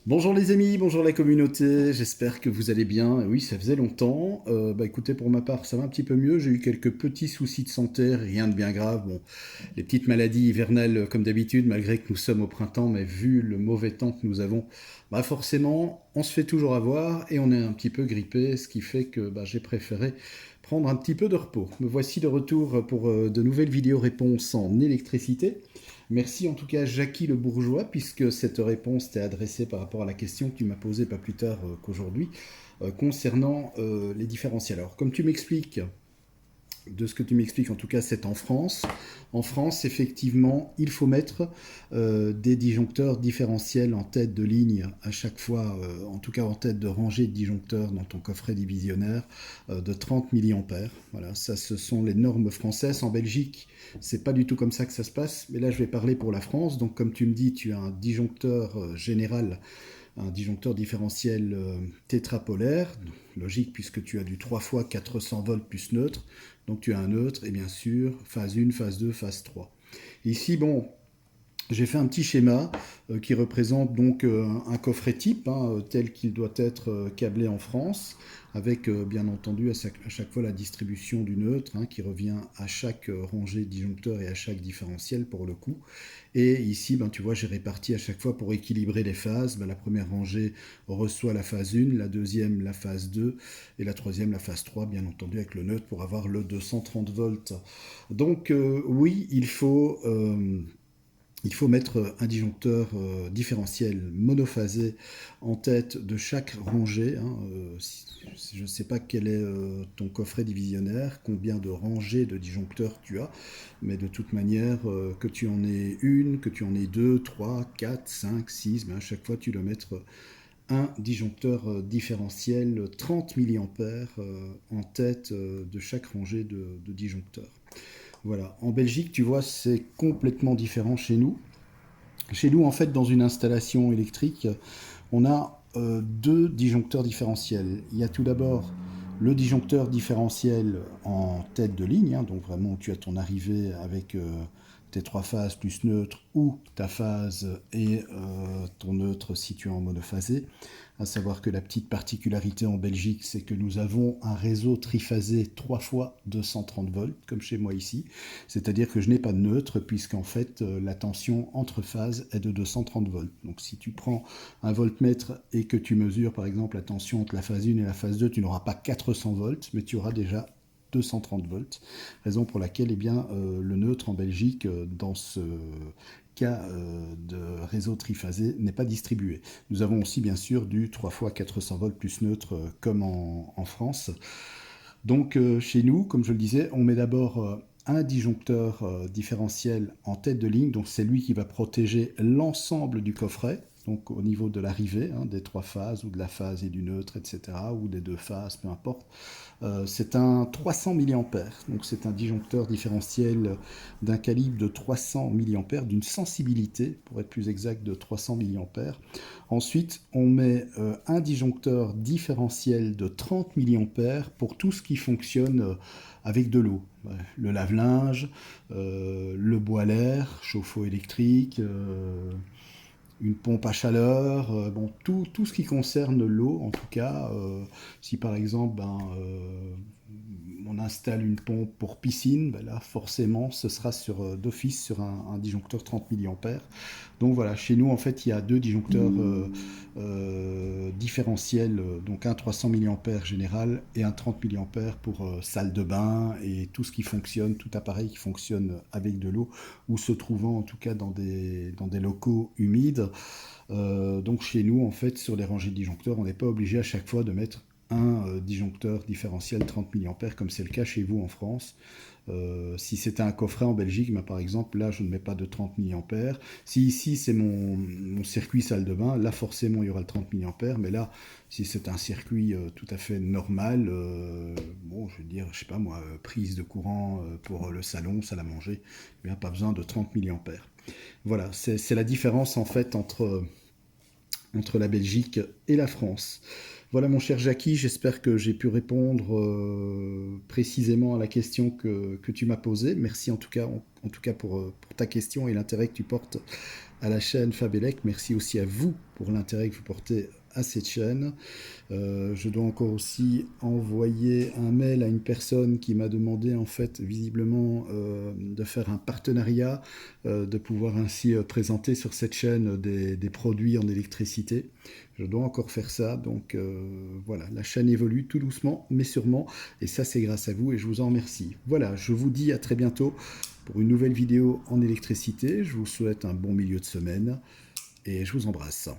Bonjour les amis, bonjour la communauté, j'espère que vous allez bien. Oui, ça faisait longtemps. Écoutez, pour ma part, ça va un petit peu mieux. J'ai eu quelques petits soucis de santé, rien de bien grave. Bon, les petites maladies hivernales comme d'habitude, malgré que nous sommes au printemps, mais vu le mauvais temps que nous avons, forcément, on se fait toujours avoir et on est un petit peu grippé, ce qui fait que j'ai préféré prendre un petit peu de repos. Me voici de retour pour de nouvelles vidéos réponses en électricité. Merci en tout cas Jackie le Bourgeois, puisque cette réponse t'est adressée par rapport à la question que tu m'as posée pas plus tard qu'aujourd'hui, concernant les différentiels. Alors comme tu m'expliques, de ce que tu m'expliques, en tout cas, c'est en France. En France, effectivement, il faut mettre des disjoncteurs différentiels en tête de ligne à chaque fois, en tout cas en tête de rangée de disjoncteurs dans ton coffret divisionnaire de 30 milliampères. Voilà, ça, ce sont les normes françaises. En Belgique, c'est pas du tout comme ça que ça se passe. Mais là, je vais parler pour la France. Donc, comme tu me dis, tu as un disjoncteur général, un disjoncteur différentiel tétrapolaire, logique puisque tu as du 3 fois 400 volts plus neutre, donc tu as un neutre et bien sûr phase 1, phase 2, phase 3. Ici, bon, j'ai fait un petit schéma qui représente donc un coffret type tel qu'il doit être câblé en France, avec bien entendu à chaque fois la distribution du neutre qui revient à chaque rangée disjoncteur et à chaque différentiel pour le coup. Et ici, tu vois, j'ai réparti à chaque fois pour équilibrer les phases. La première rangée reçoit la phase 1, la deuxième la phase 2 et la troisième la phase 3, bien entendu avec le neutre pour avoir le 230 volts. Donc oui, il faut mettre un disjoncteur différentiel monophasé en tête de chaque rangée. Je ne sais pas quel est ton coffret divisionnaire, combien de rangées de disjoncteurs tu as, mais de toute manière, que tu en aies une, que tu en aies deux, trois, quatre, cinq, six, à chaque fois tu dois mettre un disjoncteur différentiel 30 milliampères en tête de chaque rangée de disjoncteurs. Voilà. En Belgique, tu vois, c'est complètement différent chez nous. Chez nous, en fait, dans une installation électrique, on a deux disjoncteurs différentiels. Il y a tout d'abord le disjoncteur différentiel en tête de ligne, donc vraiment tu as ton arrivée avec tes trois phases plus neutre ou ta phase et ton neutre situé en monophasé. À savoir que la petite particularité en Belgique, c'est que nous avons un réseau triphasé 3 fois 230 volts, comme chez moi ici. C'est-à-dire que je n'ai pas de neutre, puisqu'en fait, la tension entre phases est de 230 volts. Donc si tu prends un voltmètre et que tu mesures, par exemple, la tension entre la phase 1 et la phase 2, tu n'auras pas 400 volts, mais tu auras déjà 230 volts. Raison pour laquelle le neutre en Belgique, dans ce cas de réseau triphasé, n'est pas distribué. Nous avons aussi bien sûr du 3 fois 400 volts plus neutre comme en France. Donc chez nous, comme je le disais, on met d'abord un disjoncteur différentiel en tête de ligne, donc c'est lui qui va protéger l'ensemble du coffret, donc au niveau de l'arrivée, des trois phases, ou de la phase et du neutre, etc., ou des deux phases, peu importe. C'est un 300 milliampères, donc c'est un disjoncteur différentiel d'un calibre de 300 milliampères, d'une sensibilité, pour être plus exact, de 300 milliampères. Ensuite, on met un disjoncteur différentiel de 30 milliampères pour tout ce qui fonctionne avec de l'eau. Le lave-linge, le bois à l'air, chauffe-eau électrique, une pompe à chaleur, bon, tout ce qui concerne l'eau, en tout cas, si par exemple on installe une pompe pour piscine, là forcément ce sera d'office sur un disjoncteur 30 milliampères. Donc voilà, chez nous en fait il y a deux disjoncteurs différentiels, donc un 300 milliampères général et un 30 milliampères pour salle de bain et tout ce qui fonctionne, tout appareil qui fonctionne avec de l'eau ou se trouvant en tout cas dans des locaux humides. Donc chez nous, en fait, sur les rangées de disjoncteurs, on n'est pas obligé à chaque fois de mettre un disjoncteur différentiel 30 milliampères comme c'est le cas chez vous en France. Si c'était un coffret en Belgique, par exemple, là je ne mets pas de 30 milliampères. Si ici c'est mon circuit salle de bain, là forcément il y aura le 30 milliampères. Mais là, si c'est un circuit tout à fait normal, bon, je veux dire, je sais pas moi, prise de courant pour le salon, salle à manger, eh bien pas besoin de 30 milliampères. Voilà, c'est la différence en fait entre la Belgique et la France. Voilà mon cher Jackie, j'espère que j'ai pu répondre précisément à la question que tu m'as posée. Merci en tout cas pour ta question et l'intérêt que tu portes à la chaîne Fabelec. Merci aussi à vous pour l'intérêt que vous portez à cette chaîne. Je dois encore aussi envoyer un mail à une personne qui m'a demandé en fait visiblement de faire un partenariat, de pouvoir ainsi présenter sur cette chaîne des produits en électricité. Je dois encore faire ça, donc voilà, la chaîne évolue tout doucement mais sûrement, et ça c'est grâce à vous et je vous en remercie. Voilà, je vous dis à très bientôt pour une nouvelle vidéo en électricité. Je vous souhaite un bon milieu de semaine et je vous embrasse.